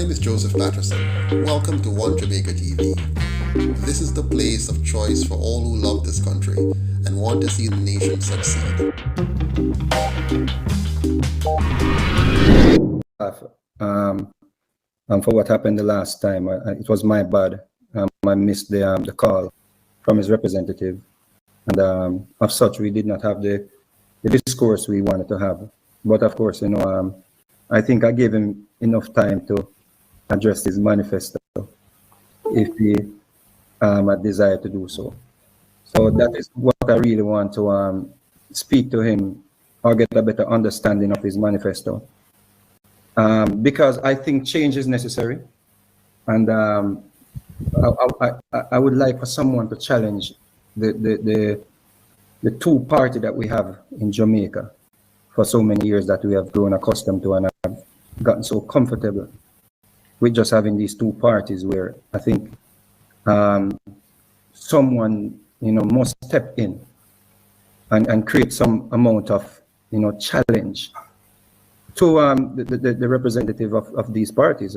name is Joseph Patterson. Welcome to One Jamaica TV. This is the place of choice for all who love this country and want to see the nation succeed. For what happened the last time, it was my bad. I missed the call from his representative, and of such we did not have the discourse we wanted to have. But of course, I think I gave him enough time to address his manifesto if he had desire to do so. So that is what I really want to speak to him or get a better understanding of his manifesto. Because I think change is necessary, and I would like for someone to challenge the two-party that we have in Jamaica for so many years that we have grown accustomed to and have gotten so comfortable with just having these two parties, where I think someone must step in and create some amount of challenge to the representative of these parties,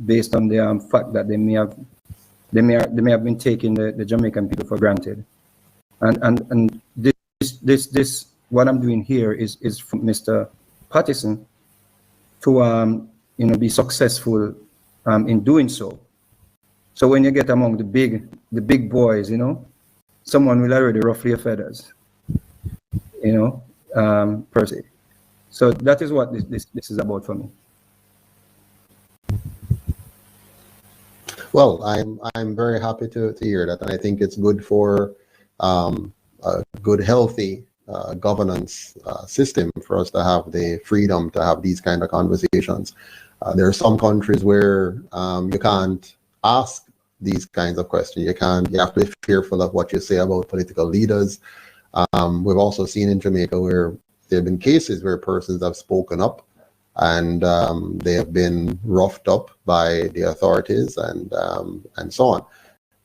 based on the fact that they may have been taking the Jamaican people for granted, and this what I'm doing here is for Mr. Patterson to be successful in doing so. So when you get among the big boys, someone will already ruffle your feathers, per se. So that is what this is about for me. Well, I'm very happy to hear that, and I think it's good for a good, healthy governance system for us to have the freedom to have these kind of conversations. There are some countries where you can't ask these kinds of questions. You have to be fearful of what you say about political leaders. We've also seen in Jamaica where there have been cases where persons have spoken up and they have been roughed up by the authorities and so on.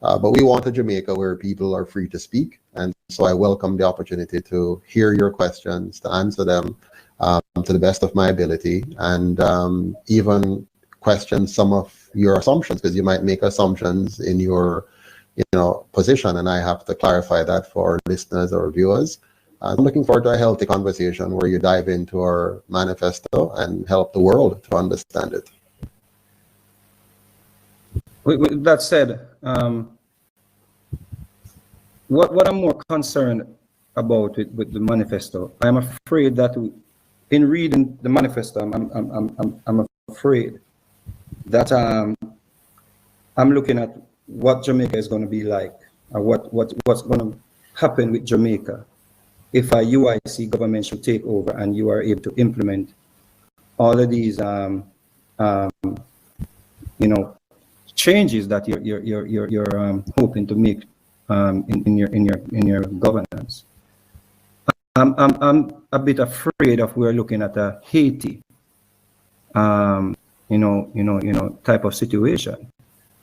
But we want a Jamaica where people are free to speak, and so I welcome the opportunity to hear your questions, to answer them to the best of my ability, and even question some of your assumptions, because you might make assumptions in your position, and I have to clarify that for listeners or viewers. I'm looking forward to a healthy conversation where you dive into our manifesto and help the world to understand it. With that said, what I'm more concerned about with the manifesto, I'm afraid that in reading the manifesto, I'm afraid that I'm looking at what Jamaica is going to be like, or what's going to happen with Jamaica if a UIC government should take over and you are able to implement all of these changes that you're hoping to make in your governance. I'm a bit afraid of we're looking at a Haiti type of situation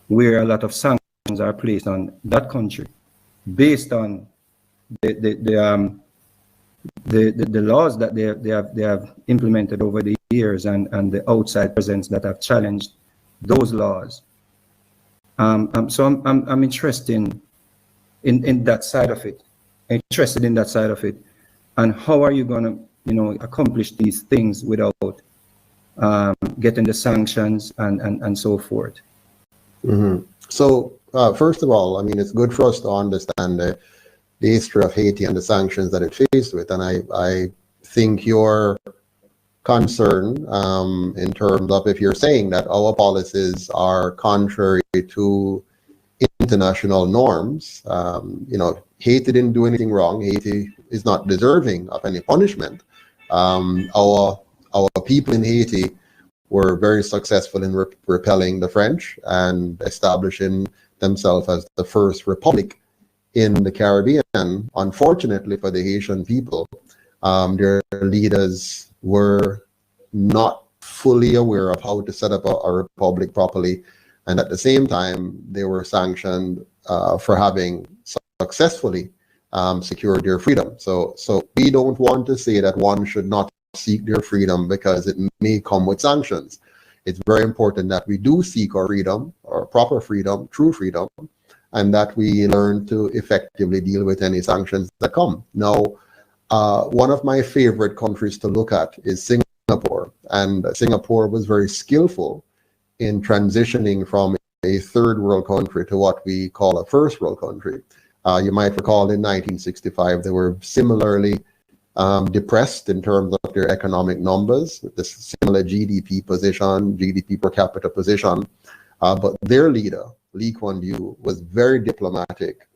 where a lot of sanctions are placed on that country based on the laws that they have implemented over the years, and the outside presence that have challenged those laws. So I'm interested in that side of it. And how are you going to accomplish these things without getting the sanctions and so forth? Mm-hmm. So first of all, I mean, it's good for us to understand the history of Haiti and the sanctions that it faced with, and I think your concern in terms of, if you're saying that our policies are contrary to international norms, Haiti didn't do anything wrong. Haiti is not deserving of any punishment. Our people in Haiti were very successful in repelling the French and establishing themselves as the first republic in the Caribbean. Unfortunately for the Haitian people, their leaders were not fully aware of how to set up a republic properly, and at the same time they were sanctioned for having successfully secured their freedom. So we don't want to say that one should not seek their freedom because it may come with sanctions. It's very important that we do seek our freedom, our proper freedom, true freedom, and that we learn to effectively deal with any sanctions that come. Now, one of my favorite countries to look at is Singapore, and Singapore was very skillful in transitioning from a third world country to what we call a first world country. You might recall in 1965, they were similarly depressed in terms of their economic numbers, with the similar GDP position, GDP per capita position. But their leader, Lee Kuan Yew, was very diplomatic,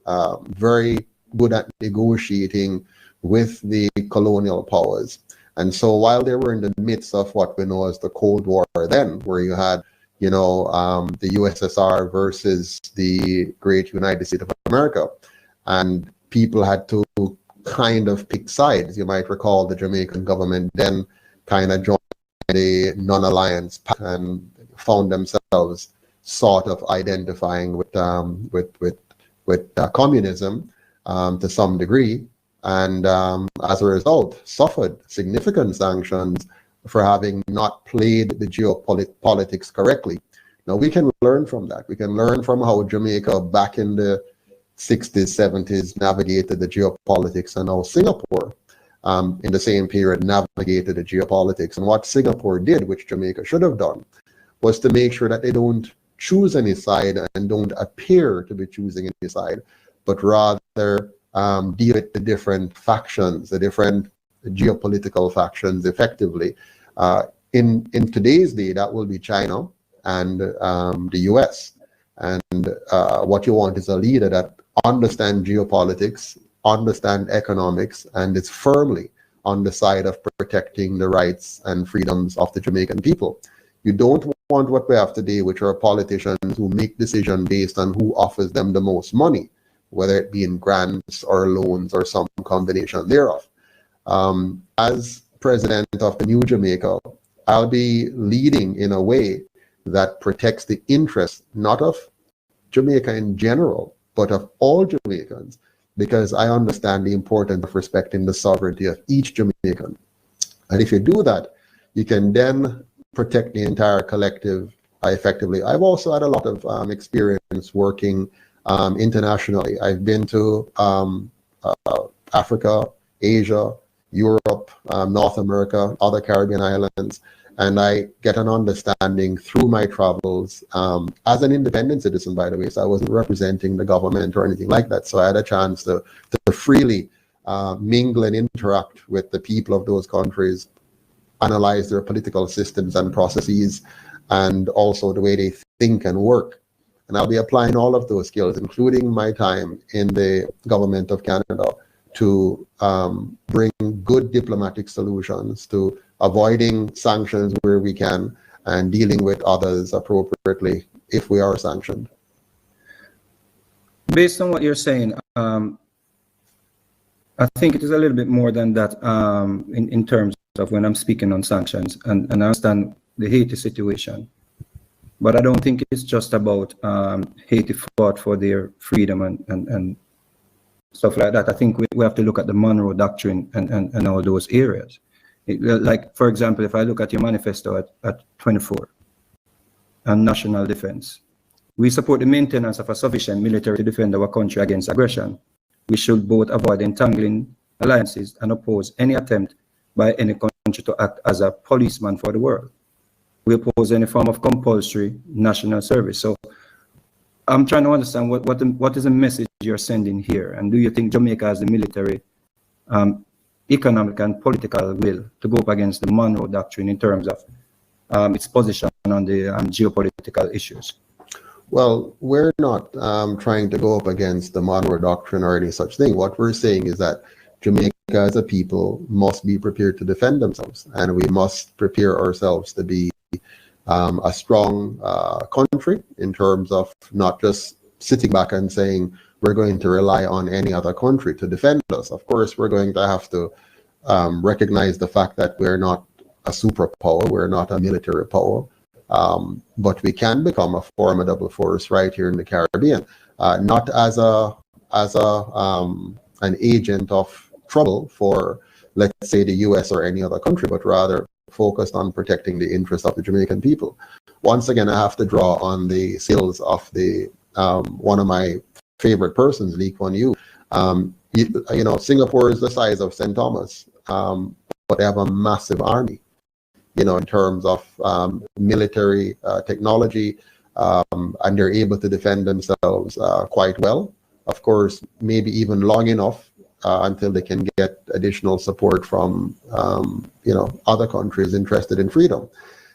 very good at negotiating with the colonial powers. And so while they were in the midst of what we know as the Cold War then, where you had, the USSR versus the great United States of America, and people had to kind of pick sides. You might recall the Jamaican government then kind of joined a non-alliance pact and found themselves sort of identifying with communism to some degree, and as a result suffered significant sanctions for having not played the geopolitics correctly. Now we can learn from that. We can learn from how Jamaica back in the 60s, 70s navigated the geopolitics, and how Singapore in the same period navigated the geopolitics. And what Singapore did, which Jamaica should have done, was to make sure that they don't choose any side and don't appear to be choosing any side, but rather deal with the different factions, the different geopolitical factions effectively. In today's day, that will be China and the US. And what you want is a leader that understands geopolitics, understands economics, and is firmly on the side of protecting the rights and freedoms of the Jamaican people. You don't want what we have today, which are politicians who make decisions based on who offers them the most money, whether it be in grants or loans or some combination thereof. As president of the new Jamaica, I'll be leading in a way that protects the interests, not of Jamaica in general, but of all Jamaicans, because I understand the importance of respecting the sovereignty of each Jamaican. And if you do that, you can then protect the entire collective effectively. I've also had a lot of experience working internationally. I've been to Africa, Asia, Europe, North America, other Caribbean islands, and I get an understanding through my travels as an independent citizen, by the way, so I wasn't representing the government or anything like that. So I had a chance to freely mingle and interact with the people of those countries, analyze their political systems and processes, and also the way they think and work. And I'll be applying all of those skills, including my time in the government of Canada, to bring good diplomatic solutions to avoiding sanctions where we can and dealing with others appropriately if we are sanctioned. Based on what you're saying, I think it is a little bit more than that in terms of when I'm speaking on sanctions, and I understand the Haiti situation. But I don't think it's just about Haiti fought for their freedom and stuff like that. I think we have to look at the Monroe Doctrine and all those areas. Like, for example, if I look at your manifesto at 24 and national defense, we support the maintenance of a sufficient military to defend our country against aggression. We should both avoid entangling alliances and oppose any attempt by any country to act as a policeman for the world. We oppose any form of compulsory national service. So I'm trying to understand what is the message you're sending here, and do you think Jamaica has the military, economic and political will to go up against the Monroe Doctrine in terms of its position on the geopolitical issues? Well, we're not trying to go up against the Monroe Doctrine or any such thing. What we're saying is that Jamaica as a people must be prepared to defend themselves, and we must prepare ourselves to be a strong country in terms of not just sitting back and saying we're going to rely on any other country to defend us. Of course, we're going to have to recognize the fact that we're not a superpower, we're not a military power, but we can become a formidable force right here in the Caribbean, not as an agent of trouble for, let's say, the US or any other country, but rather focused on protecting the interests of the Jamaican people. Once again, I have to draw on the skills of the one of my favorite persons, Lee Kuan Yew. You know, Singapore is the size of St. Thomas, but they have a massive army, you know, in terms of military technology, and they're able to defend themselves quite well. Of course, maybe even long enough until they can get additional support from, you know, other countries interested in freedom.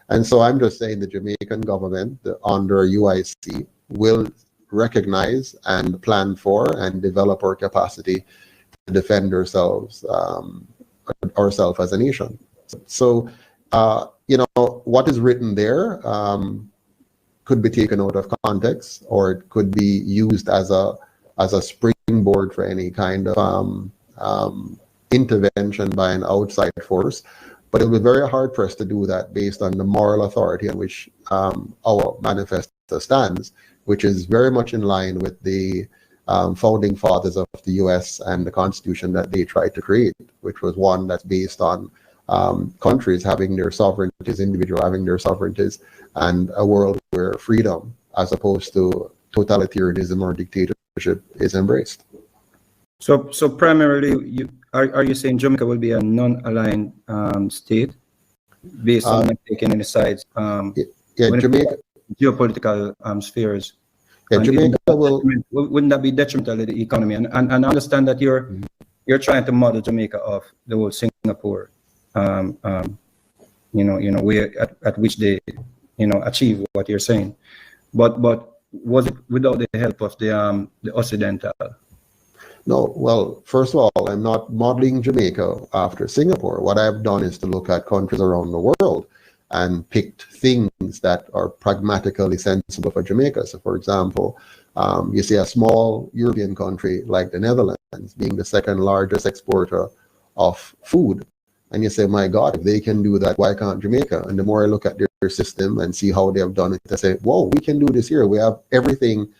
And so I'm just saying the Jamaican government under UIC will recognize and plan for and develop our capacity to defend ourselves as a nation. So, you know, what is written there could be taken out of context, or it could be used as a springboard for any kind of intervention by an outside force. But it will be very hard for us to do that based on the moral authority on which our manifesto stands, which is very much in line with the founding fathers of the US and the Constitution that they tried to create, which was one that's based on countries having their sovereignties, individual having their sovereignties, and a world where freedom, as opposed to totalitarianism or dictatorship, is embraced. So primarily, are you saying Jamaica will be a non-aligned state based on not taking any sides? Jamaica geopolitical spheres. Yeah, Jamaica wouldn't that be detrimental to the economy? And I understand that you're trying to model Jamaica off the whole Singapore, you know, way at which they, you know, achieve what you're saying. But was it without the help of the Occidental? No, well, first of all, I'm not modeling Jamaica after Singapore. What I've done is to look at countries around the world and picked things that are pragmatically sensible for Jamaica. So, for example, you see a small European country like the Netherlands being the second largest exporter of food. And you say, my God, if they can do that, why can't Jamaica? And the more I look at their system and see how they have done it, I say, whoa, we can do this here. We have everything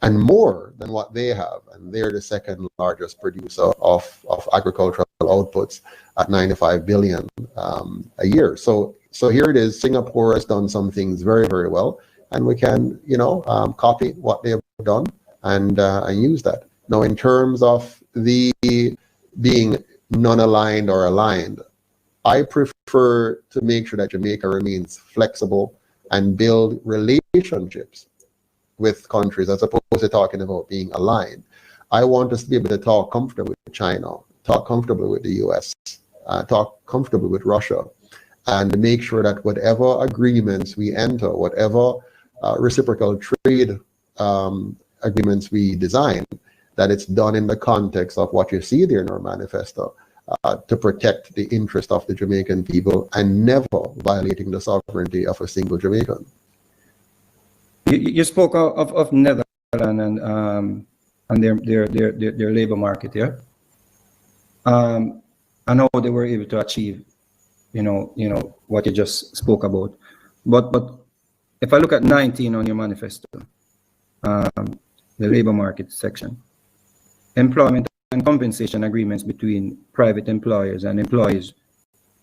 and more than what they have. And they're the second largest producer of agricultural outputs at 95 billion a year. So here it is. Singapore has done some things very, very well, and we can, you know, copy what they have done and use that. Now, in terms of the being non-aligned or aligned, I prefer to make sure that Jamaica remains flexible and build relationships with countries as opposed to talking about being aligned. I want us to be able to talk comfortably with China, talk comfortably with the US, talk comfortably with Russia, and make sure that whatever agreements we enter, whatever reciprocal trade agreements we design, that it's done in the context of what you see there in our manifesto, to protect the interest of the Jamaican people and never violating the sovereignty of a single Jamaican. You spoke of Netherlands and their labor market, yeah. And how they were able to achieve, you know what you just spoke about. But if I look at 19 on your manifesto, the labor market section, employment and compensation agreements between private employers and employees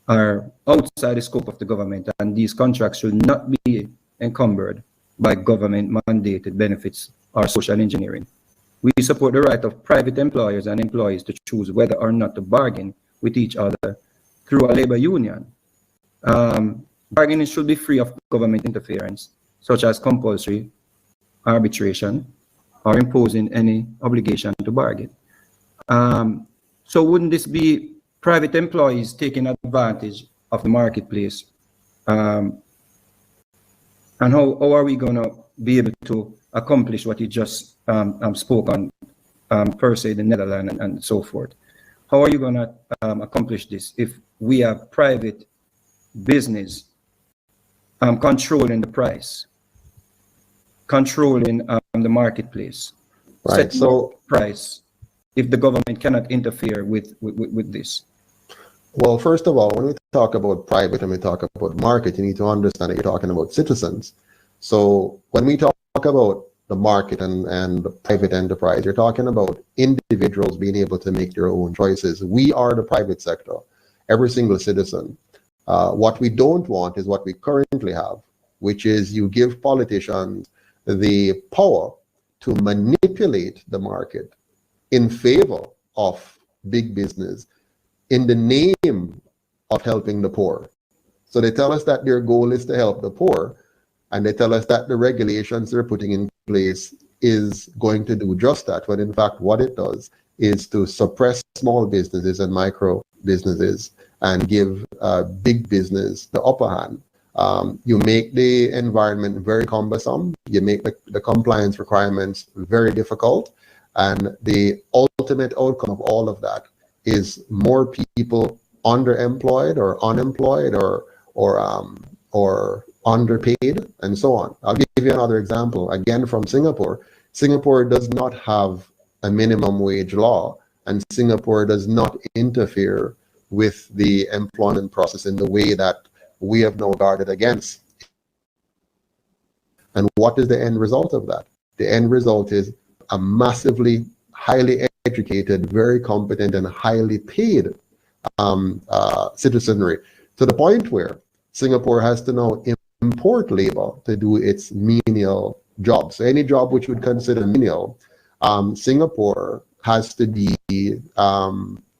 are outside the scope of the government, and these contracts should not be encumbered by government-mandated benefits or social engineering. We support the right of private employers and employees to choose whether or not to bargain with each other through a labor union. Bargaining should be free of government interference, such as compulsory arbitration or imposing any obligation to bargain. So wouldn't this be private employees taking advantage of the marketplace? And how are we going to be able to accomplish what you just spoke on, per se, the Netherlands and so forth? How are you going to accomplish this if we have private business controlling the price, controlling the marketplace, right? So price, if the government cannot interfere with this? Well, first of all, when we talk about private and we talk about market, you need to understand that you're talking about citizens. So when we talk about the market and the private enterprise, you're talking about individuals being able to make their own choices. We are the private sector. Every single citizen What we don't want is what we currently have, which is you give politicians the power to manipulate the market in favor of big business in the name of helping the poor. So they tell us that their goal is to help the poor, and they tell us that the regulations they're putting in place is going to do just that, when in fact what it does is to suppress small businesses and micro businesses and give big business the upper hand. You make the environment very cumbersome, you make the compliance requirements very difficult, and the ultimate outcome of all of that is more people underemployed or unemployed or underpaid and so on. I'll give you another example, again from Singapore. Singapore does not have a minimum wage law, and Singapore does not interfere with the employment process in the way that we have now guarded against. And what is the end result of that? The end result is a massively highly educated, very competent, and highly paid citizenry, to the point where Singapore has to now import labor to do its menial job. So any job which you would consider menial, Singapore has to be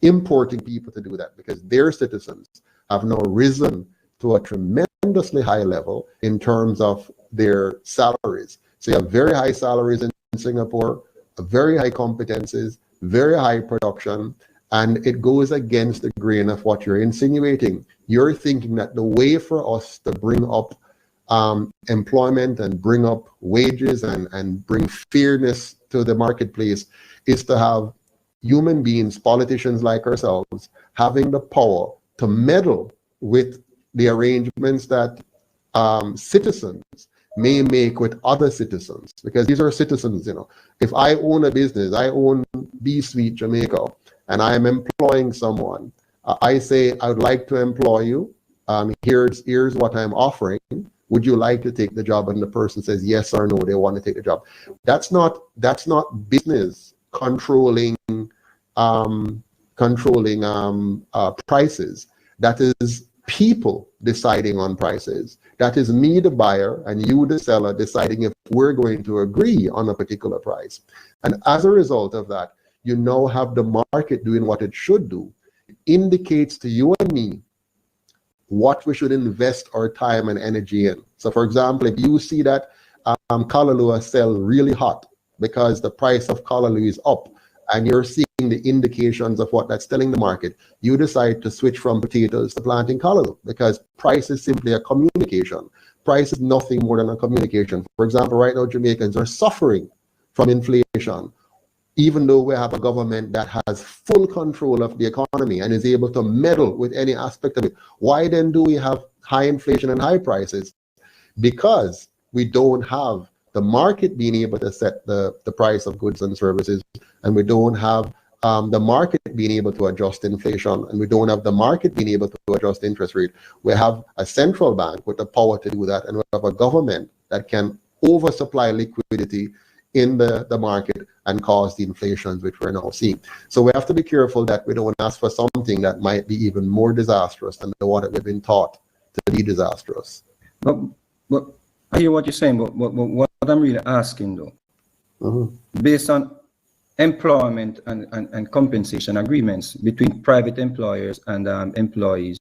importing people to do that, because their citizens have now risen to a tremendously high level in terms of their salaries. So you have very high salaries in Singapore, very high competencies, very high production, and it goes against the grain of what you're insinuating. You're thinking that the way for us to bring up employment and bring up wages and bring fairness to the marketplace is to have human beings, politicians like ourselves, having the power to meddle with the arrangements that citizens may make with other citizens, because these are citizens. You know, if I own a business, I own B Suite Jamaica, and I am employing someone, I say I would like to employ you. Here's what I'm offering. Would you like to take the job? And the person says yes or no, they want to take the job. That's not business controlling prices. That is people deciding on prices. That is me, the buyer, and you, the seller, deciding if we're going to agree on a particular price. And as a result of that, you now have the market doing what it should do. It indicates to you and me what we should invest our time and energy in. So for example, if you see that Kalalua sell really hot because the price of Kalalua is up, and you're seeing the indications of what that's telling the market, you decide to switch from potatoes to planting Kalalua, because price is simply a communication. Price is nothing more than a communication. For example, right now Jamaicans are suffering from inflation, even though we have a government that has full control of the economy and is able to meddle with any aspect of it. Why then do we have high inflation and high prices? Because we don't have the market being able to set the price of goods and services, and we don't have the market being able to adjust inflation, and we don't have the market being able to adjust interest rate. We have a central bank with the power to do that, and we have a government that can oversupply liquidity in the market and cause the inflations which we're now seeing. So we have to be careful that we don't ask for something that might be even more disastrous than the one that we've been taught to be disastrous. But I hear what you're saying, but what I'm really asking though, based on employment and compensation agreements between private employers and employees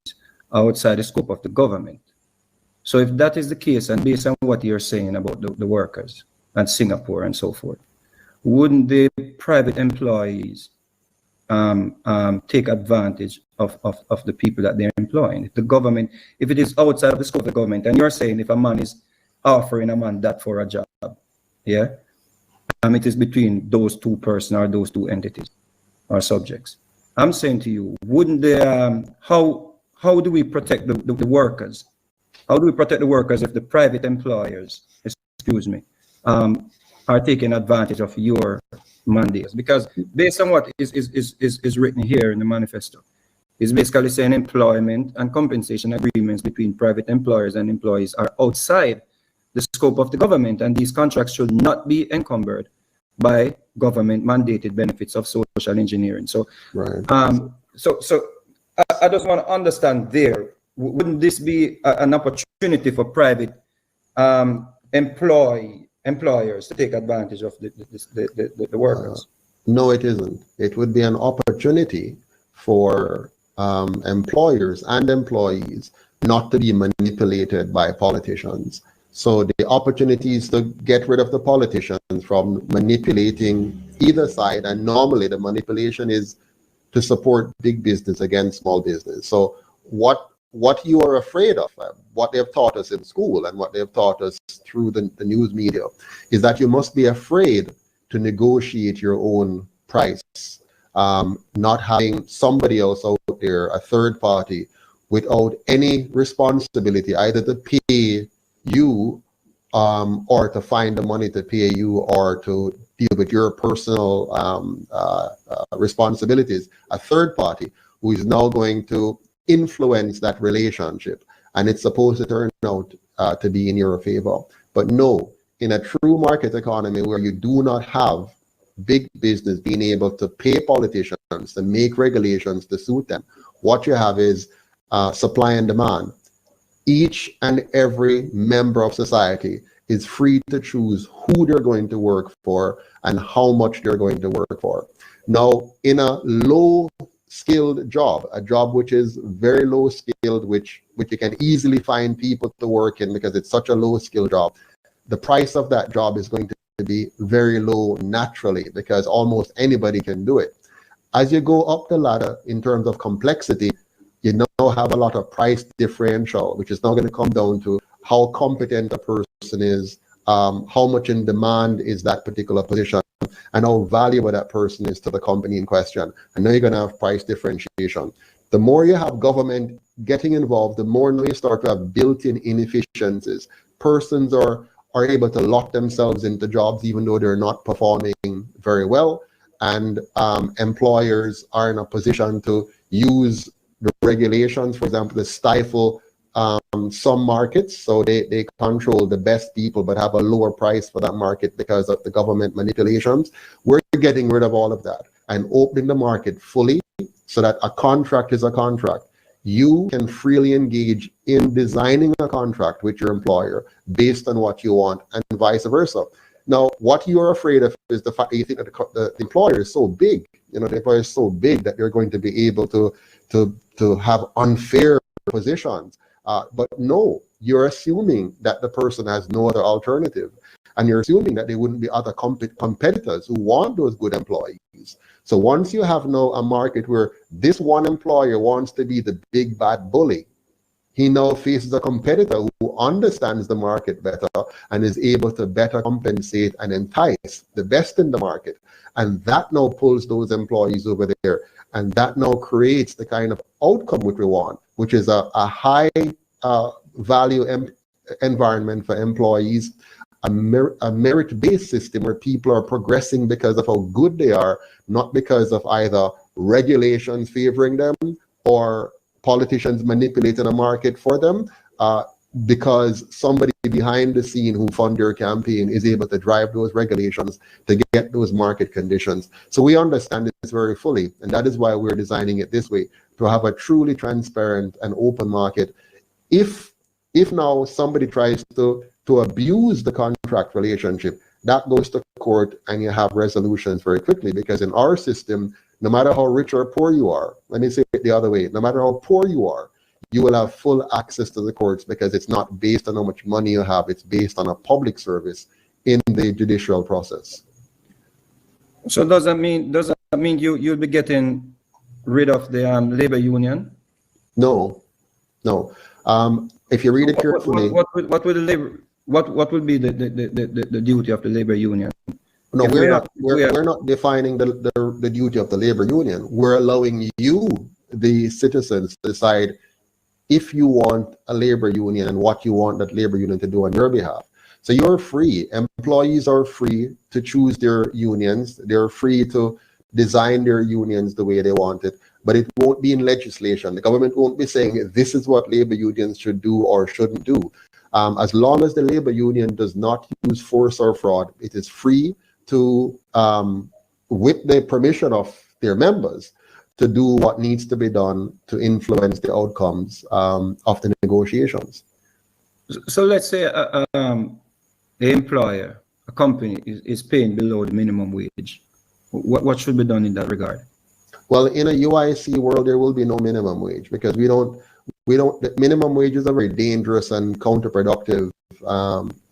outside the scope of the government. So if that is the case, and based on what you're saying about the workers and Singapore and so forth, wouldn't the private employees take advantage of the people that they're employing? If the government, if it is outside of the scope of the government, and you're saying if a man is offering a man that for a job, yeah, it is between those two persons or those two entities or subjects. I'm saying to you, wouldn't the how do we protect the workers? How do we protect the workers if the private employers, excuse me, are taking advantage of your mandates? Because based on what is written here in the manifesto, it's basically saying employment and compensation agreements between private employers and employees are outside the scope of the government, and these contracts should not be encumbered by government mandated benefits of social engineering. So, right. So I just want to understand there wouldn't this be an opportunity for private employers to take advantage of the workers? No, it isn't. It would be an opportunity for employers and employees not to be manipulated by politicians. So the opportunities to get rid of the politicians from manipulating either side, and normally the manipulation is to support big business against small business. So what you are afraid of, what they've taught us in school and what they've taught us through the news media, is that you must be afraid to negotiate your own price, not having somebody else out there, a third party, without any responsibility either to pay you or to find the money to pay you or to deal with your personal responsibilities. A third party who is now going to influence that relationship, and it's supposed to turn out to be in your favor. But no, in a true market economy where you do not have big business being able to pay politicians to make regulations to suit them, what you have is supply and demand. Each and every member of society is free to choose who they're going to work for and how much they're going to work for. Now, in a low skilled job, a job which is very low skilled, which you can easily find people to work in because it's such a low skilled job, the price of that job is going to be very low naturally because almost anybody can do it. As you go up the ladder in terms of complexity, you now have a lot of price differential, which is now going to come down to how competent a person is, how much in demand is that particular position, and how valuable that person is to the company in question. And now you're going to have price differentiation. The more you have government getting involved, the more you start to have built-in inefficiencies. Persons are able to lock themselves into jobs even though they're not performing very well, and employers are in a position to use the regulations, for example, to stifle some markets, so they control the best people but have a lower price for that market because of the government manipulations. We're getting rid of all of that and opening the market fully so that a contract is a contract. You can freely engage in designing a contract with your employer based on what you want, and vice versa. Now, what you are afraid of is the fact that you think that the employer is so big. The employer is so big that they're going to be able to have unfair positions. But no, you're assuming that the person has no other alternative. And you're assuming that there wouldn't be other competitors who want those good employees. So once you have now a market where this one employer wants to be the big bad bully, he now faces a competitor who understands the market better and is able to better compensate and entice the best in the market. And that now pulls those employees over there. And that now creates the kind of outcome which we want, which is a high value environment for employees, a merit-based system where people are progressing because of how good they are, not because of either regulations favoring them or politicians manipulating a market for them, because somebody behind the scene who fund their campaign is able to drive those regulations to get those market conditions. So we understand this very fully, and that is why we're designing it this way, to have a truly transparent and open market. If now somebody tries to abuse the contract relationship, that goes to court and you have resolutions very quickly, because in our system, no matter how rich or poor you are, let me say it the other way, no matter how poor you are, you will have full access to the courts, because it's not based on how much money you have, it's based on a public service in the judicial process. So does that mean you'll be getting rid of the labor union? No. If you read it carefully, what will be the duty of the labor union? No, we're not defining the duty of the labor union. We're allowing you, the citizens, to decide if you want a labor union and what you want that labor union to do on your behalf. So you're free. Employees are free to choose their unions. They're free to design their unions the way they want it, but it won't be in legislation. The government won't be saying this is what labor unions should do or shouldn't do. As long as the labor union does not use force or fraud, it is free to, with the permission of their members, to do what needs to be done to influence the outcomes of the negotiations. So let's say the employer, a company, is paying below the minimum wage. What should be done in that regard? Well, in a UIC world, there will be no minimum wage, because the minimum wage is a very dangerous and counterproductive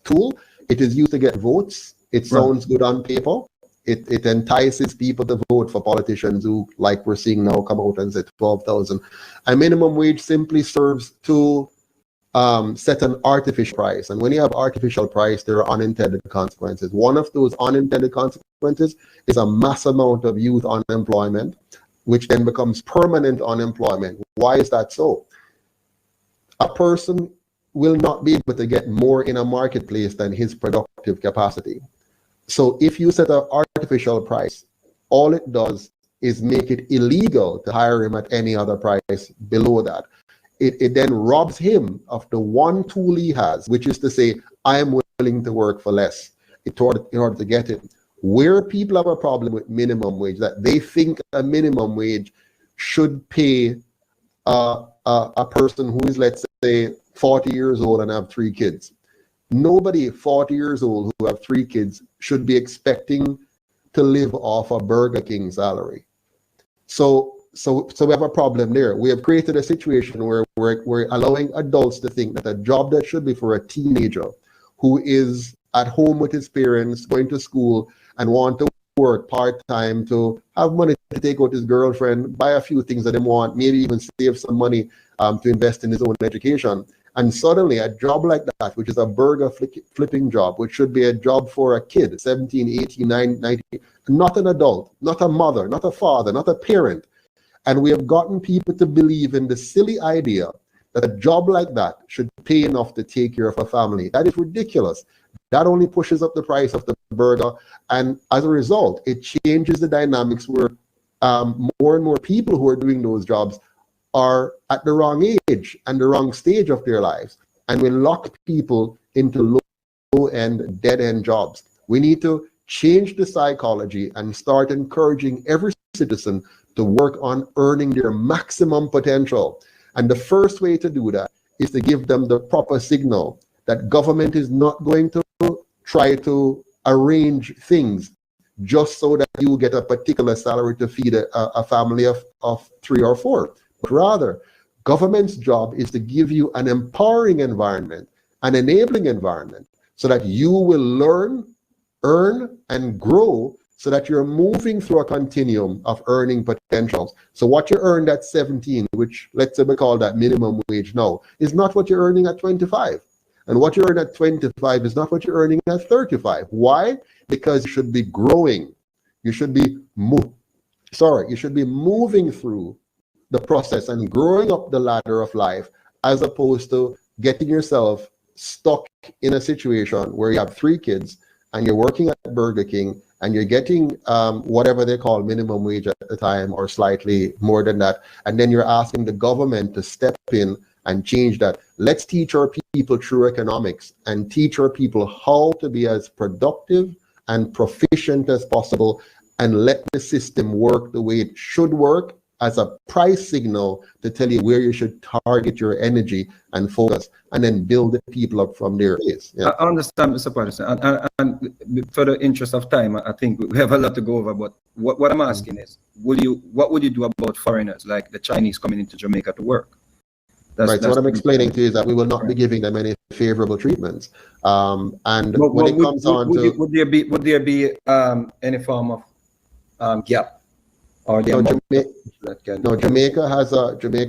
tool. It is used to get votes. It sounds good on paper. It entices people to vote for politicians who, like we're seeing now, come out and say 12,000. A minimum wage simply serves to set an artificial price. And when you have artificial price, there are unintended consequences. One of those unintended consequences is a mass amount of youth unemployment, which then becomes permanent unemployment. Why is that so? A person will not be able to get more in a marketplace than his productive capacity. So if you set an artificial price, all it does is make it illegal to hire him at any other price below that. It then robs him of the one tool he has, which is to say, I am willing to work for less in order to get it. Where people have a problem with minimum wage, that they think a minimum wage should pay a person who is, let's say, 40 years old and have 3 kids. Nobody 40 years old who have 3 kids should be expecting to live off a Burger King salary. So we have a problem there. We have created a situation where we're allowing adults to think that a job that should be for a teenager who is at home with his parents, going to school, and want to work part-time to have money to take out his girlfriend, buy a few things that they want, maybe even save some money to invest in his own education. And suddenly a job like that, which is a burger flipping job, which should be a job for a kid, 17, 18, 19, not an adult, not a mother, not a father, not a parent. And we have gotten people to believe in the silly idea that a job like that should pay enough to take care of a family. That is ridiculous. That only pushes up the price of the burger. And as a result, it changes the dynamics where more and more people who are doing those jobs are at the wrong age and the wrong stage of their lives. And we lock people into low-end, dead-end jobs. We need to change the psychology and start encouraging every citizen to work on earning their maximum potential. And the first way to do that is to give them the proper signal that government is not going to try to arrange things just so that you get a particular salary to feed a family of 3 or 4. But rather, government's job is to give you an empowering environment, an enabling environment, so that you will learn, earn, and grow, so that you're moving through a continuum of earning potentials. So what you earned at 17, which let's say we call that minimum wage now, is not what you're earning at 25. And what you earn at 25 is not what you're earning at 35. Why? Because you should be growing. You should be moving through the process and growing up the ladder of life, as opposed to getting yourself stuck in a situation where you have 3 kids and you're working at Burger King and you're getting whatever they call minimum wage at the time, or slightly more than that, and then you're asking the government to step in and change that. Let's teach our people true economics and teach our people how to be as productive and proficient as possible, and let the system work the way it should work, as a price signal to tell you where you should target your energy and focus, and then build the people up from there. Yeah. I understand, Mr. Patterson, and for the interest of time, I think we have a lot to go over, but what I'm asking is, what would you do about foreigners, like the Chinese coming into Jamaica to work? Right, so what I'm explaining to you is that we will not be giving them any favorable treatments. And when it comes on to... Would there be any form of gap? Or Jamaica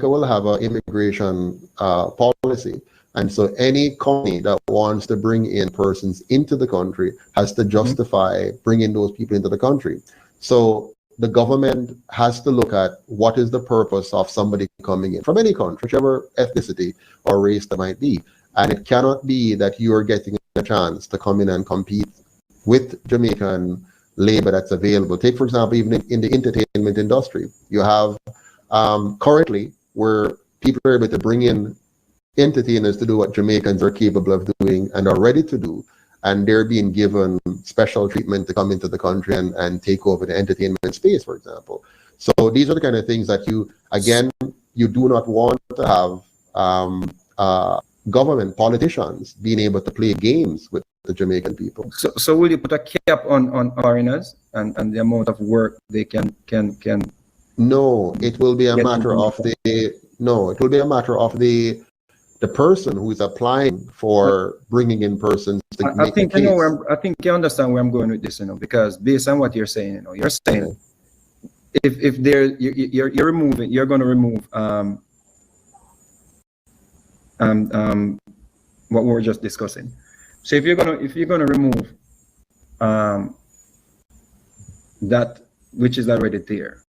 will have an immigration policy, and so any company that wants to bring in persons into the country has to justify bringing those people into the country. So the government has to look at what is the purpose of somebody coming in from any country, whichever ethnicity or race that might be, and it cannot be that you are getting a chance to come in and compete with Jamaican labor that's available. Take, for example, even in the entertainment industry, you have currently where people are able to bring in entertainers to do what Jamaicans are capable of doing and are ready to do, and they're being given special treatment to come into the country and take over the entertainment space, for example. So these are the kind of things that you do not want to have government politicians being able to play games with the Jamaican people. So will you put a cap on foreigners and the amount of work they can? No, it will be a matter of the person who is applying for bringing in persons to I make think a case. I think you understand where I'm going with this, because based on what you're saying, you're saying if you're going to remove what we were just discussing. So if you're gonna remove that which is already there,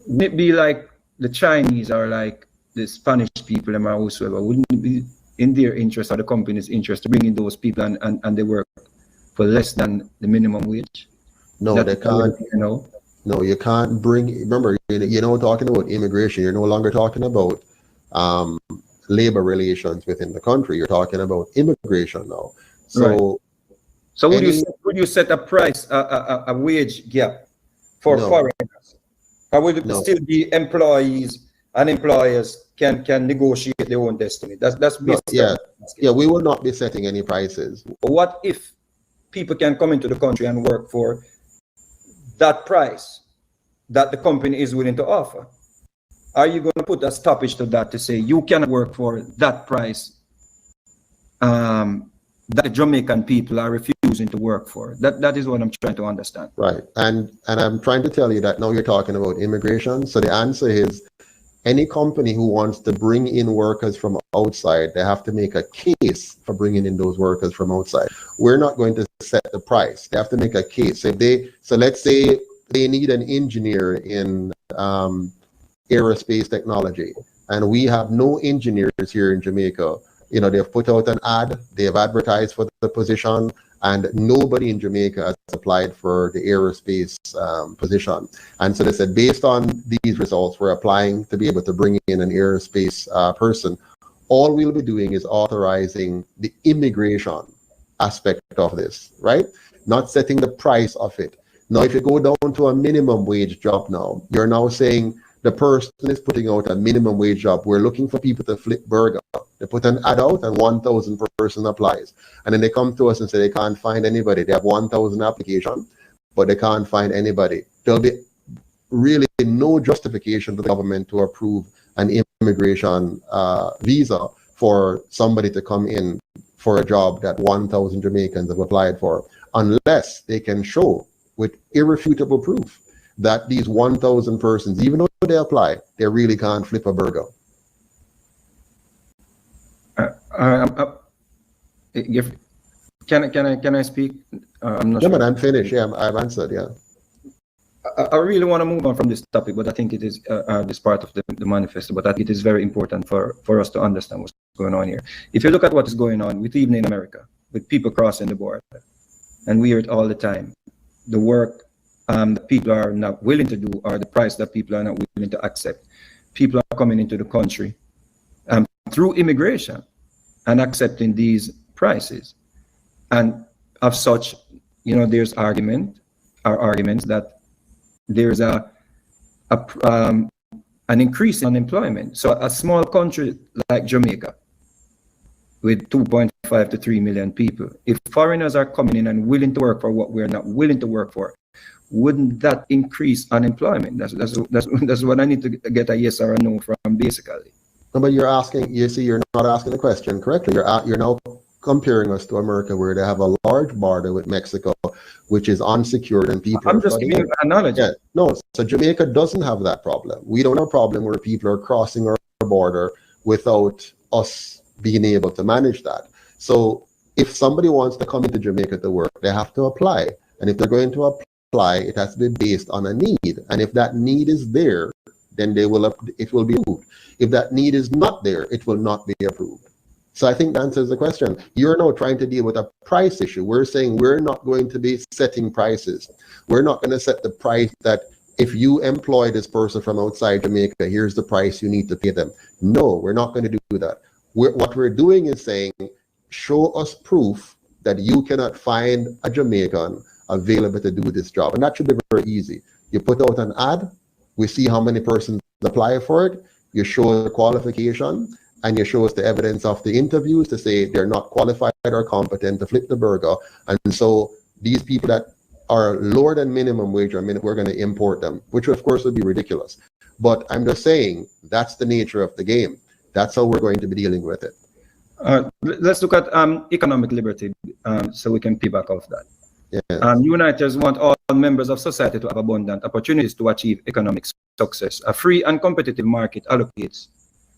would it be like the Chinese or like the Spanish people and whosoever? Wouldn't it be in their interest or the company's interest to bring in those people and they work for less than the minimum wage? No, they can't. No, you can't bring. Remember, you're now talking about immigration. You're no longer talking about labor relations within the country. You're talking about immigration now. So, right. So would you set a price, a wage gap for foreigners? Or would it still be employees and employers can negotiate their own destiny? That's yeah. We will not be setting any prices. What if people can come into the country and work for that price that the company is willing to offer? Are you going to put a stoppage to that to say you cannot work for that price that the Jamaican people are refusing to work for? That is what I'm trying to understand. Right. And I'm trying to tell you that now you're talking about immigration. So the answer is any company who wants to bring in workers from outside, they have to make a case for bringing in those workers from outside. We're not going to set the price. They have to make a case. So let's say they need an engineer in aerospace technology, and we have no engineers here in Jamaica. They've put out an ad, they've advertised for the position, and nobody in Jamaica has applied for the aerospace position. And so they said, based on these results, we're applying to be able to bring in an aerospace person. All we'll be doing is authorizing the immigration aspect of this, right? Not setting the price of it. Now, if you go down to a minimum wage job now, you're now saying the person is putting out a minimum wage job. We're looking for people to flip burger. They put an ad out and 1,000 per person applies. And then they come to us and say they can't find anybody. They have 1,000 applications, but they can't find anybody. There'll be really no justification to the government to approve an immigration visa for somebody to come in for a job that 1,000 Jamaicans have applied for, unless they can show with irrefutable proof that these 1,000 persons, even though they apply, they really can't flip a burger. Can I speak? I'm not sure. But I'm finished. Yeah, I've answered. Yeah. I really want to move on from this topic, but I think it is this part of the manifesto. But I think it is very important for us to understand what's going on here. If you look at what is going on even in America, with people crossing the border, and we hear it all the time, the work that people are not willing to do, or the price that people are not willing to accept. People are coming into the country through immigration and accepting these prices. And of such, there's arguments that there's an increase in unemployment. So a small country like Jamaica, with 2.5 to 3 million people, if foreigners are coming in and willing to work for what we're not willing to work for, wouldn't that increase unemployment? That's what I need to get a yes or a no from, basically. No, but you're asking. You see, you're not asking the question correctly. You're now comparing us to America, where they have a large border with Mexico, which is unsecured, and people. I'm just giving you an analogy. Yeah, no. So Jamaica doesn't have that problem. We don't have a problem where people are crossing our border without us being able to manage that. So if somebody wants to come into Jamaica to work, they have to apply, and if they're going to apply, it has to be based on a need. And if that need is there, then it will be approved. If that need is not there, it will not be approved. So I think that answers the question. You're now trying to deal with a price issue. We're saying we're not going to be setting prices. We're not going to set the price that if you employ this person from outside Jamaica, here's the price you need to pay them. No, we're not going to do that. What we're doing is saying, show us proof that you cannot find a Jamaican available to do this job. And that should be very easy. You put out an ad, We see how many persons apply for it. You show the qualification, and you show us the evidence of the interviews to say they're not qualified or competent to flip the burger. And so these people that are lower than minimum wage, we're going to import them, which of course would be ridiculous. But I'm just saying that's the nature of the game. That's how we're going to be dealing with it. Let's look at economic liberty, so we can piggyback off that. Yes. Uniters want all members of society to have abundant opportunities to achieve economic success. A free and competitive market allocates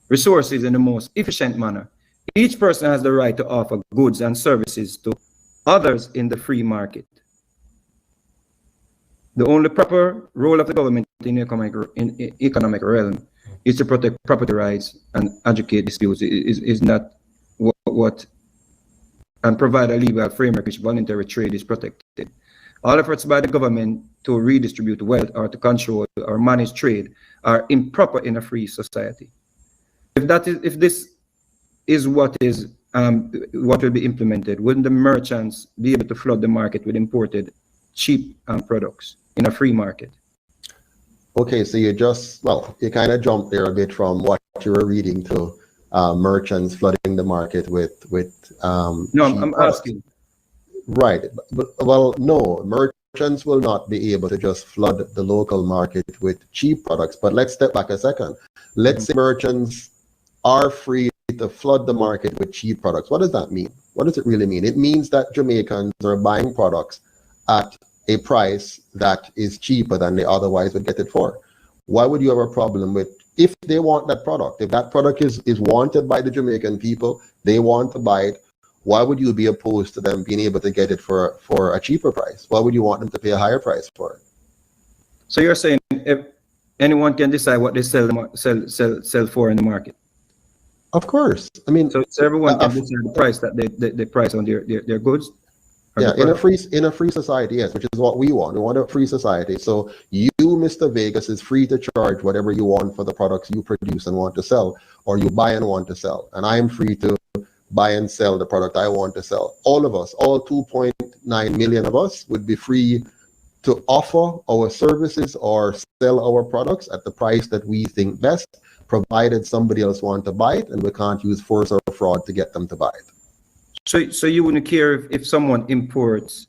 resources in the most efficient manner. Each person has the right to offer goods and services to others in the free market. The only proper role of the government in economic realm is to protect property rights and educate disputes. Is not what and provide a legal framework which voluntary trade is protected. All efforts by the government to redistribute wealth or to control or manage trade are improper in a free society. If this is what will be implemented, wouldn't the merchants be able to flood the market with imported cheap products in a free market? Okay, so you kind of jumped there a bit from what you were reading to merchants flooding the market with no, I'm asking. Right, but well, no, merchants will not be able to just flood the local market with cheap products. But let's step back a second. Let's say merchants are free to flood the market with cheap products. What does that mean? What does it really mean? It means that Jamaicans are buying products at a price that is cheaper than they otherwise would get it for. Why would you have a problem with, if they want that product, if that product is wanted by the Jamaican people, they want to buy it, why would you be opposed to them being able to get it for a cheaper price? Why would you want them to pay a higher price for it? So you're saying if anyone can decide what they sell for in the market? Of course. I mean, so everyone can decide the price that they price on their goods? Yeah, in a free society, yes, which is what we want. We want a free society. So you, Mr. Vegas, is free to charge whatever you want for the products you produce and want to sell, or you buy and want to sell. And I am free to buy and sell the product I want to sell. All of us, all 2.9 million of us, would be free to offer our services or sell our products at the price that we think best, provided somebody else wants to buy it, and we can't use force or fraud to get them to buy it. So you wouldn't care if someone imports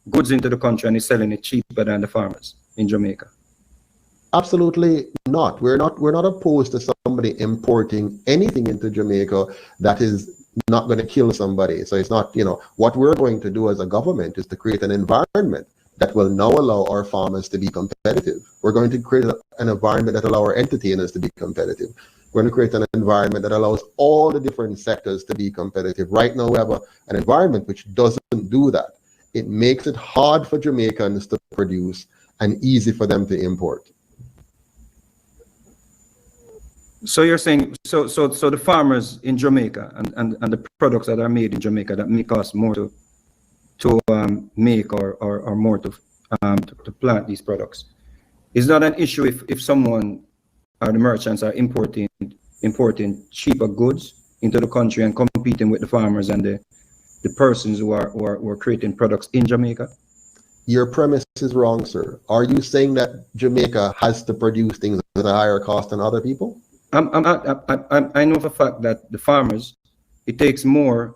goods into the country and is selling it cheaper than the farmers in Jamaica? Absolutely not. We're not opposed to somebody importing anything into Jamaica that is not going to kill somebody. So it's not, what we're going to do as a government is to create an environment that will now allow our farmers to be competitive. We're going to create an environment that allows our entertainers to be competitive. We're going to create an environment that allows all the different sectors to be competitive. Right now, we have an environment which doesn't do that. It makes it hard for Jamaicans to produce and easy for them to import. So you're saying, so the farmers in Jamaica and the products that are made in Jamaica that may cost more to make or more to plant these products, is not an issue if someone or the merchants are importing cheaper goods into the country and competing with the farmers and the persons who are creating products in Jamaica? Your premise is wrong, sir. Are you saying that Jamaica has to produce things at a higher cost than other people? I know for a fact that the farmers, it takes more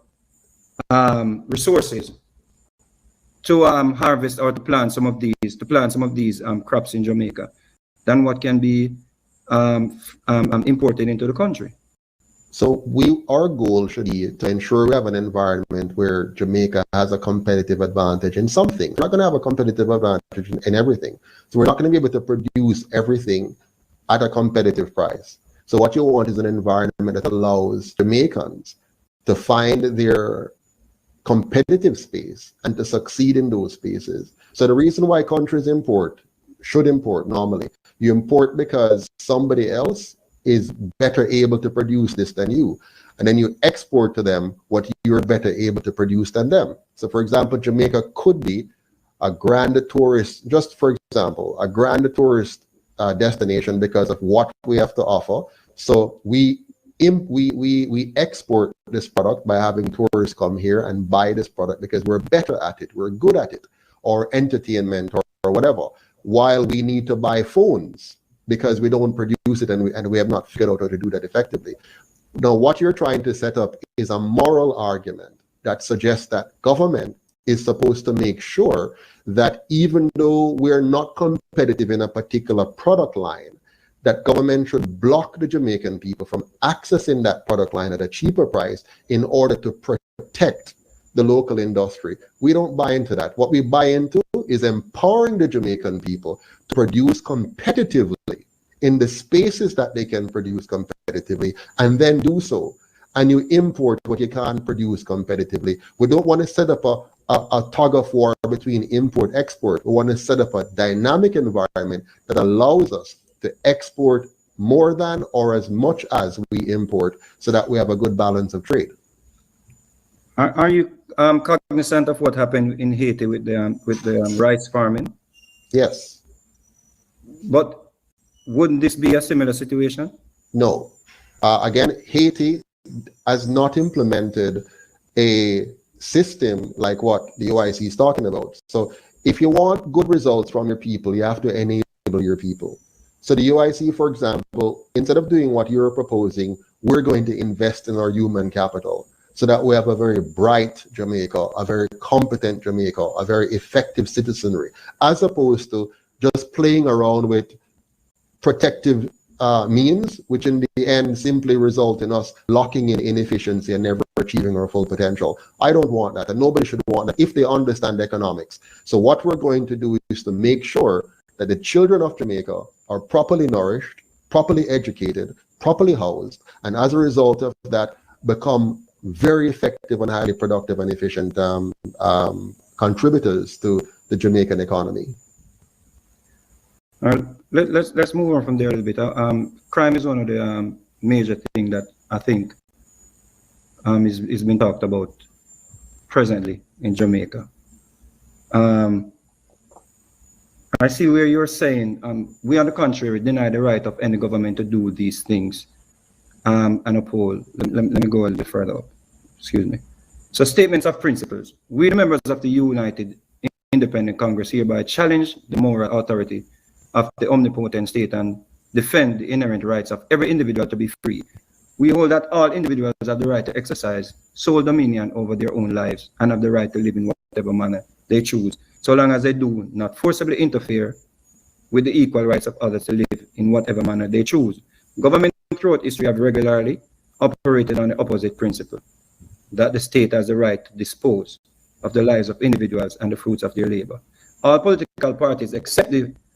resources to harvest or to plant some of these crops in Jamaica than what can be imported into the country. So our goal should be to ensure we have an environment where Jamaica has a competitive advantage in something. We're not going to have a competitive advantage in everything. So we're not going to be able to produce everything at a competitive price. So what you want is an environment that allows Jamaicans to find their competitive space and to succeed in those spaces. So the reason why countries should import normally, you import because somebody else is better able to produce this than you. And then you export to them what you're better able to produce than them. So for example, Jamaica could be a grand tourist, just for example, a grand tourist destination because of what we have to offer. So we export this product by having tourists come here and buy this product because we're better at it, we're good at it, or entertainment or whatever. While we need to buy phones because we don't produce it and we have not figured out how to do that effectively. Now, what you're trying to set up is a moral argument that suggests that government is supposed to make sure that even though we're not competitive in a particular product line, that government should block the Jamaican people from accessing that product line at a cheaper price in order to protect the local industry. We don't buy into that. What we buy into is empowering the Jamaican people to produce competitively in the spaces that they can produce competitively, and then do so. And you import what you can't produce competitively. We don't want to set up a tug of war between import export. We want to set up a dynamic environment that allows us to export more than or as much as we import, so that we have a good balance of trade. Are you cognizant of what happened in Haiti with the rice farming? Yes. But wouldn't this be a similar situation? No. Again, Haiti has not implemented a system like what the UIC is talking about. So if you want good results from your people, you have to enable your people. So the UIC, for example, instead of doing what you're proposing, we're going to invest in our human capital so that we have a very bright Jamaica, a very competent Jamaica, a very effective citizenry, as opposed to just playing around with protective means, which in the end simply result in us locking in inefficiency and never achieving our full potential. I don't want that, and nobody should want that if they understand economics. So what we're going to do is to make sure that the children of Jamaica are properly nourished, properly educated, properly housed, and as a result of that, become very effective and highly productive and efficient contributors to the Jamaican economy. All right, let's move on from there a little bit. Crime is one of the major things that I think is being talked about presently in Jamaica. I see where you're saying we, on the contrary, deny the right of any government to do these things and uphold. Let me go a little further up. Excuse me. So, statements of principles. We, the members of the United Independent Congress, hereby challenge the moral authority of the omnipotent state and defend the inherent rights of every individual to be free. We hold that all individuals have the right to exercise sole dominion over their own lives and have the right to live in whatever manner they choose, so long as they do not forcibly interfere with the equal rights of others to live in whatever manner they choose. Government throughout history have regularly operated on the opposite principle, that the state has the right to dispose of the lives of individuals and the fruits of their labor. All political parties, except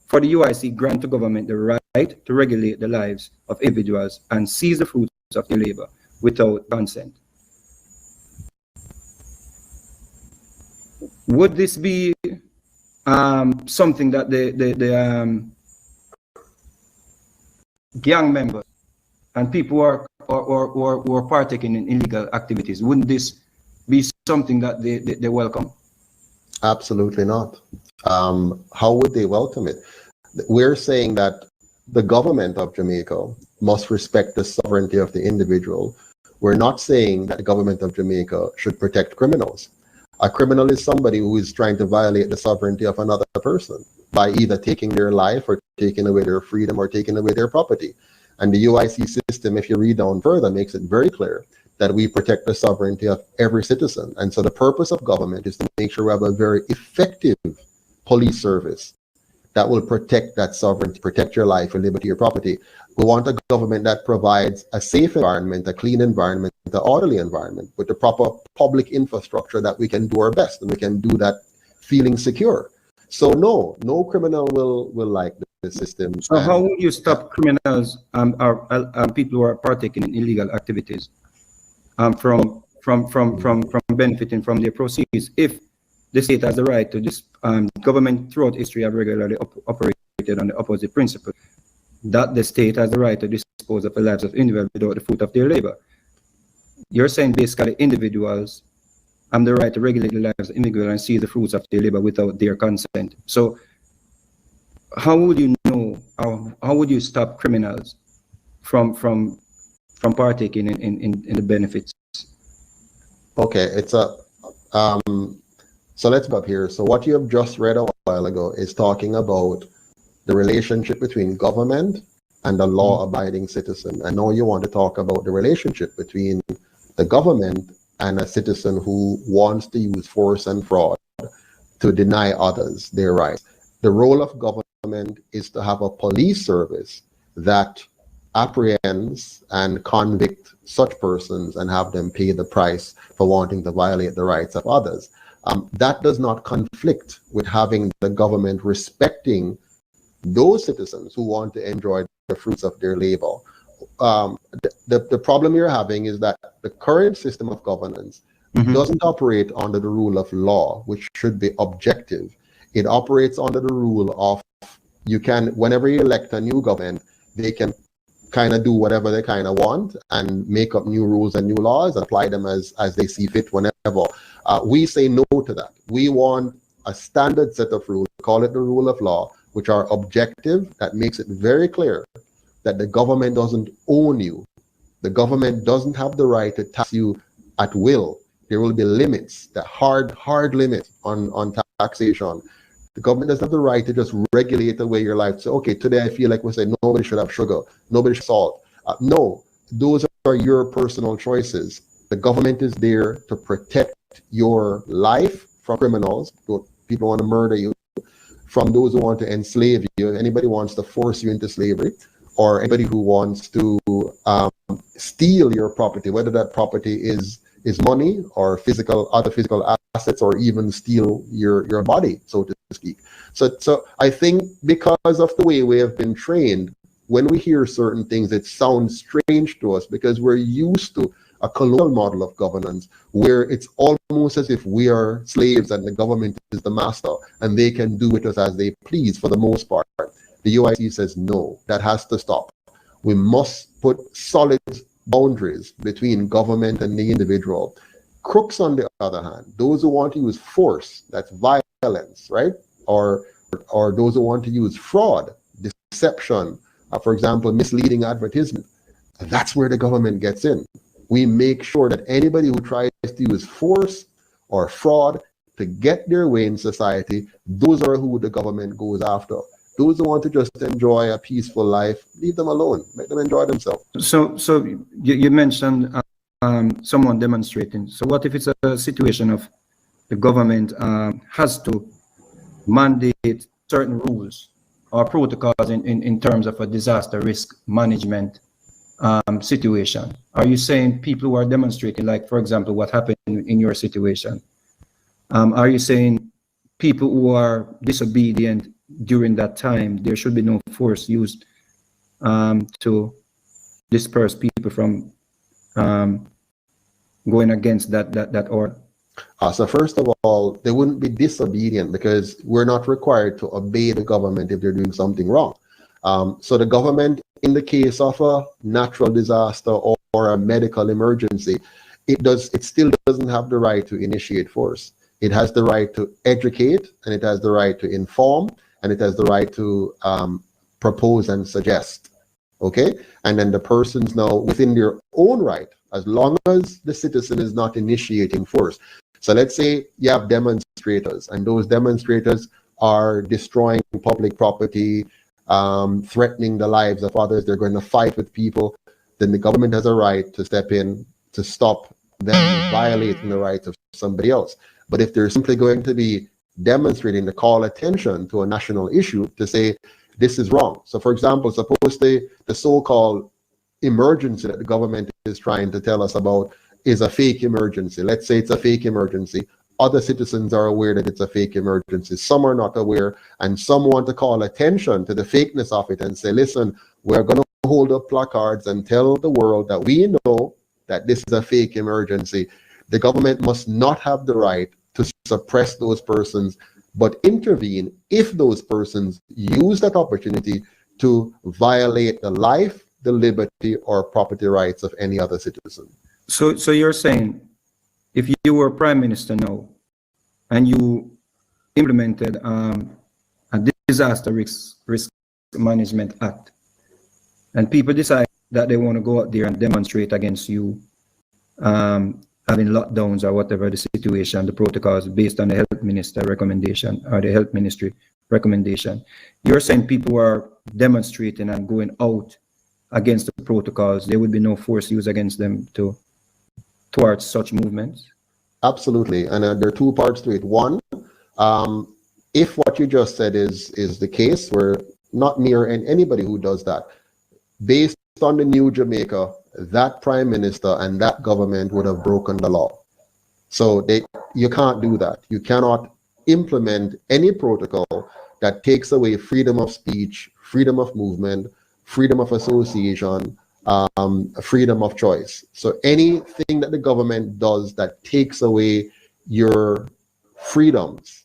for the UIC, grant to government the right to regulate the lives of individuals and seize the fruits of their labor without consent. Would this be something that the gang members and people who are partaking in illegal activities, wouldn't this be something that they welcome? Absolutely not. How would they welcome it? We're saying that the government of Jamaica must respect the sovereignty of the individual. We're not saying that the government of Jamaica should protect criminals. A criminal is somebody who is trying to violate the sovereignty of another person by either taking their life or taking away their freedom or taking away their property. And the UIC system, if you read down further, makes it very clear that we protect the sovereignty of every citizen. And so the purpose of government is to make sure we have a very effective police service that will protect that sovereignty, protect your life, your liberty, your property. We want a government that provides a safe environment, a clean environment, an orderly environment with the proper public infrastructure that we can do our best, and we can do that feeling secure. So no criminal will like the system. So how would you stop criminals or people who are partaking in illegal activities from benefiting from their proceeds if the state has the right to this? Government throughout history have regularly operated on the opposite principle, that the state has the right to dispose of the lives of individuals without the fruit of their labor. You're saying basically individuals have the right to regulate the lives of individuals and seize the fruits of their labor without their consent. So how would you know, how would you stop criminals from partaking in the benefits? Okay, it's a so let's go up here. So what you have just read a while ago is talking about the relationship between government and the law-abiding citizen. And now you want to talk about the relationship between the government and a citizen who wants to use force and fraud to deny others their rights. The role of government is to have a police service that apprehends and convict such persons and have them pay the price for wanting to violate the rights of others. That does not conflict with having the government respecting those citizens who want to enjoy the fruits of their labor. The problem you're having is that the current system of governance doesn't operate under the rule of law, which should be objective. It operates under the rule of whenever you elect a new government, they can kind of do whatever they kind of want and make up new rules and new laws and apply them as they see fit whenever. We say no to that. We want a standard set of rules, call it the rule of law, which are objective, that makes it very clear that the government doesn't own you. The government doesn't have the right to tax you at will. There will be limits, the hard limit on taxation. The government doesn't have the right to just regulate the way your life. So, okay, today I feel like we say nobody should have sugar, nobody should salt. No, those are your personal choices. The government is there to protect your life from criminals, people want to murder you, from those who want to enslave you. If anybody wants to force you into slavery, or anybody who wants to steal your property, whether that property is money or other physical assets, or even steal your body, so to speak. So I think because of the way we have been trained, when we hear certain things, it sounds strange to us because we're used to a colonial model of governance where it's almost as if we are slaves and the government is the master and they can do with us as they please for the most part. The UIC says no, that has to stop. We must put solid boundaries between government and the individual. Crooks, on the other hand, those who want to use force, that's violence, right? Or those who want to use fraud, deception, for example, misleading advertisement, that's where the government gets in. We make sure that anybody who tries to use force or fraud to get their way in society, those are who the government goes after. Those who want to just enjoy a peaceful life, leave them alone. Let them enjoy themselves. So you mentioned someone demonstrating. So what if it's a situation of the government has to mandate certain rules or protocols in terms of a disaster risk management situation? Are you saying people who are demonstrating, like, for example, what happened in your situation? Are you saying people who are disobedient during that time, there should be no force used to disperse people from going against that order? So first of all, they wouldn't be disobedient because we're not required to obey the government if they're doing something wrong. So the government, in the case of a natural disaster or a medical emergency, it still doesn't have the right to initiate force. It has the right to educate, and it has the right to inform, and it has the right to propose and suggest. Okay? And then the person's now within their own right, as long as the citizen is not initiating force. So let's say you have demonstrators, and those demonstrators are destroying public property, threatening the lives of others. They're going to fight with people. Then the government has a right to step in to stop them violating the rights of somebody else. But if they're simply going to be demonstrating to call attention to a national issue, to say this is wrong. So for example, suppose the so-called emergency that the government is trying to tell us about is a fake emergency. Let's say it's a fake emergency. Other citizens are aware that it's a fake emergency. Some are not aware, and some want to call attention to the fakeness of it and say, listen, we're going to hold up placards and tell the world that we know that this is a fake emergency. The government must not have the right to suppress those persons, but intervene if those persons use that opportunity to violate the life, the liberty, or property rights of any other citizen. So you're saying, if you were Prime Minister now, and you implemented a disaster risk management act, and people decide that they want to go out there and demonstrate against you, having lockdowns or whatever the situation, the protocols based on the health minister recommendation or the health ministry recommendation. You're saying people who are demonstrating and going out against the protocols, there would be no force used against them towards such movements? Absolutely. And there are two parts to it. One, if what you just said is the case, we're not near anybody who does that. Based on the new Jamaica, that prime minister and that government would have broken the law. So you can't do that. You cannot implement any protocol that takes away freedom of speech, freedom of movement, freedom of association, freedom of choice. So anything that the government does that takes away your freedoms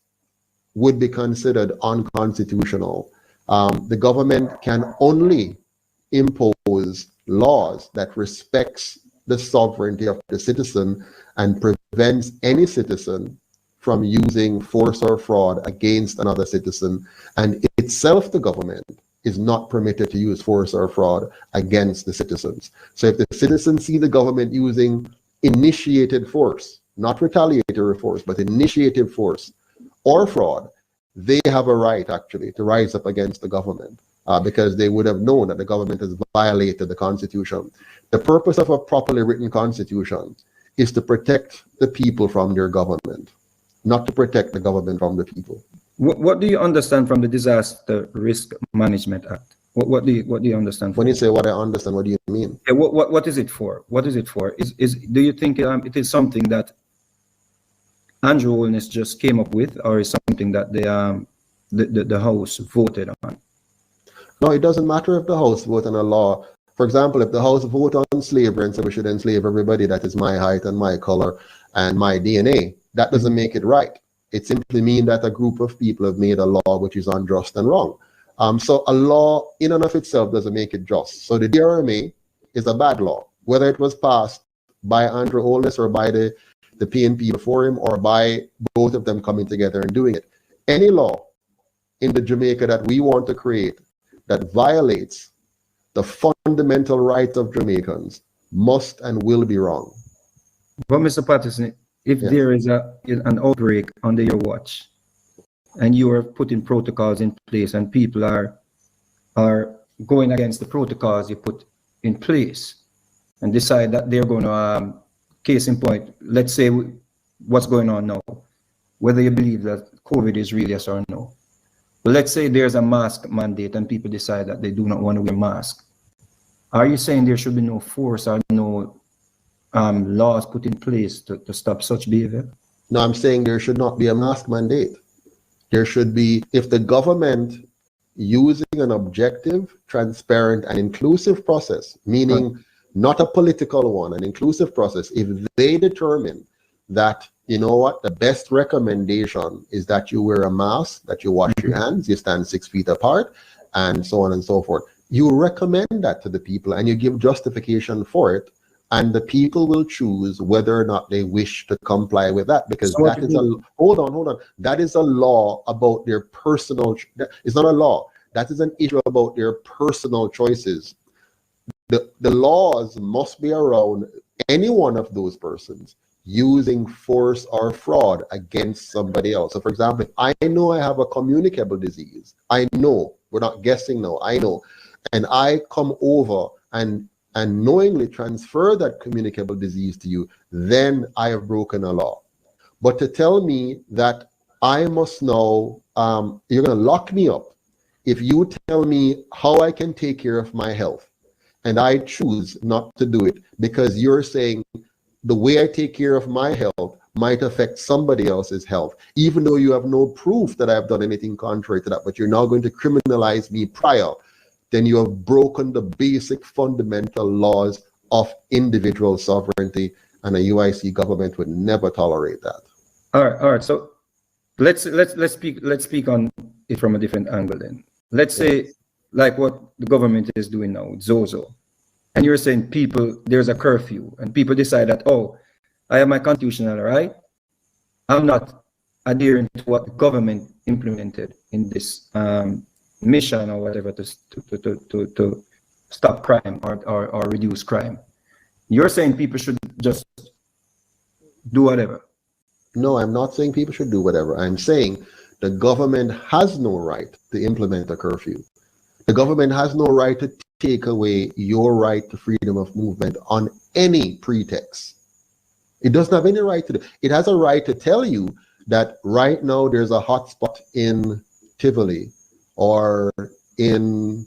would be considered unconstitutional. The government can only impose laws that respects the sovereignty of the citizen and prevents any citizen from using force or fraud against another citizen, and itself the government is not permitted to use force or fraud against the citizens. So if the citizens see the government using initiated force, not retaliatory force, but initiative force or fraud, they have a right actually to rise up against the government because they would have known that the government has violated the Constitution. The purpose of a properly written Constitution is to protect the people from their government, not to protect the government from the people. What do you understand from the Disaster Risk Management Act? What do you understand? When you say what I understand, what do you mean? Yeah, what is it for? What is it for? Do you think it is something that Andrew Holness just came up with, or is something that the House voted on? No, it doesn't matter if the House vote on a law. For example, if the House vote on slavery and say we should enslave everybody that is my height and my color and my DNA, that doesn't make it right. It simply means that a group of people have made a law which is unjust and wrong. So a law in and of itself doesn't make it just. So the DRMA is a bad law, whether it was passed by Andrew Holness or by the PNP before him or by both of them coming together and doing it. Any law in the Jamaica that we want to create that violates the fundamental rights of Jamaicans must and will be wrong. But Mr. Patterson, if there is an outbreak under your watch and you are putting protocols in place and people are going against the protocols you put in place and decide that they're going to, case in point, let's say what's going on now, whether you believe that COVID is real, yes or no. But let's say there's a mask mandate and people decide that they do not want to wear masks. Are you saying there should be no force or no laws put in place to stop such behavior? No, I'm saying there should not be a mask mandate. There should be, if the government using an objective, transparent, and inclusive process, meaning not a political one, an inclusive process, if they determine that, you know what, the best recommendation is that you wear a mask, that you wash your hands, you stand 6 feet apart, and so on and so forth. You recommend that to the people and you give justification for it, and the people will choose whether or not they wish to comply with that, because so that is a hold on. That is a law about their personal. It's not a law. That is an issue about their personal choices. The laws must be around any one of those persons using force or fraud against somebody else. So, for example, if I know I have a communicable disease, I know, we're not guessing now, I know, and I come over and knowingly transfer that communicable disease to you, then I have broken a law. But to tell me that I must now, you're going to lock me up if you tell me how I can take care of my health, and I choose not to do it because you're saying the way I take care of my health might affect somebody else's health, even though you have no proof that I've done anything contrary to that, but you're now going to criminalize me prior, then you have broken the basic fundamental laws of individual sovereignty, and a UIC government would never tolerate that. All right. So let's speak on it from a different angle then. Let's say like what the government is doing now with Zozo, and you're saying people, there's a curfew, and people decide that, oh, I have my constitutional right, I'm not adhering to what the government implemented in this mission or whatever to stop crime or reduce crime. You're saying people should just do whatever. No, I'm not saying people should do whatever. I'm saying the government has no right to implement a curfew. The government has no right to take away your right to freedom of movement on any pretext. It doesn't have any right to do. It has a right to tell you that right now there's a hotspot in Tivoli or in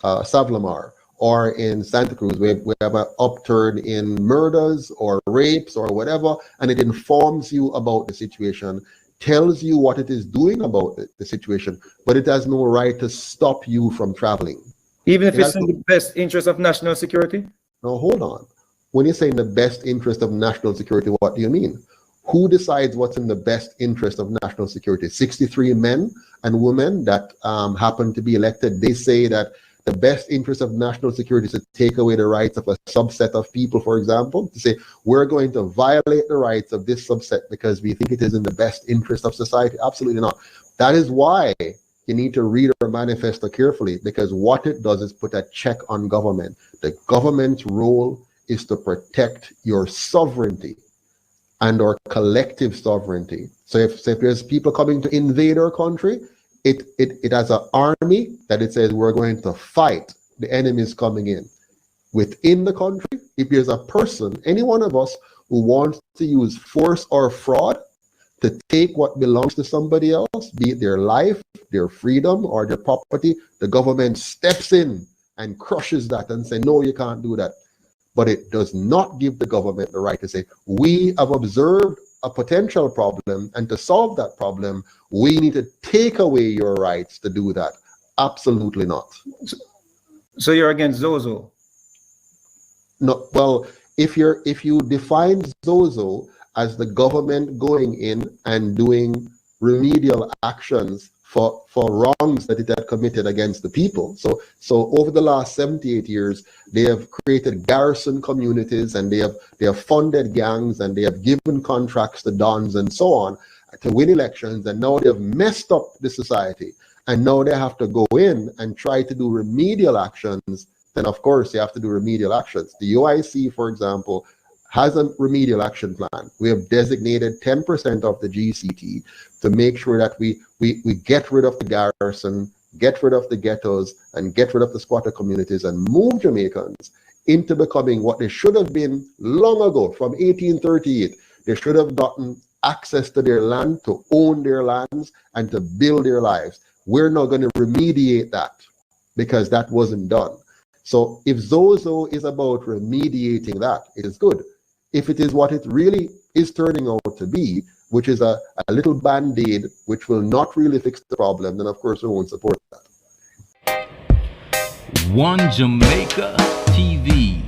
Savlamar or in Santa Cruz. We have an upturn in murders or rapes or whatever, and it informs you about the situation, tells you what it is doing about the situation, but it has no right to stop you from traveling. Even if it's in the best interest of national security? No, hold on. When you say in the best interest of national security, what do you mean? Who decides what's in the best interest of national security? 63 men and women that happen to be elected, they say that the best interest of national security is to take away the rights of a subset of people, for example, to say we're going to violate the rights of this subset because we think it is in the best interest of society. Absolutely not. That is why you need to read our manifesto carefully, because what it does is put a check on government. The government's role is to protect your sovereignty and our collective sovereignty. So if there's people coming to invade our country, it has an army that it says we're going to fight the enemies coming in. Within the country, if there's a person, any one of us who wants to use force or fraud to take what belongs to somebody else, be it their life, their freedom, or their property, the government steps in and crushes that and say, no, you can't do that. But it does not give the government the right to say, we have observed a potential problem, and to solve that problem, we need to take away your rights to do that. Absolutely not. So you're against Zozo? No. Well, if you define Zozo as the government going in and doing remedial actions for wrongs that it had committed against the people. So over the last 78 years, they have created garrison communities, and they have funded gangs, and they have given contracts to dons and so on to win elections, and now they've messed up the society, and now they have to go in and try to do remedial actions. Then of course they have to do remedial actions. The UIC, for example, has a remedial action plan. We have designated 10% of the GCT to make sure that we get rid of the garrison, get rid of the ghettos, and get rid of the squatter communities, and move Jamaicans into becoming what they should have been long ago. From 1838, they should have gotten access to their land, to own their lands, and to build their lives. We're not going to remediate that because that wasn't done. So if Zozo is about remediating that, it is good. If it is what it really is turning out to be, which is a little band-aid which will not really fix the problem, then of course we won't support that. One Jamaica TV.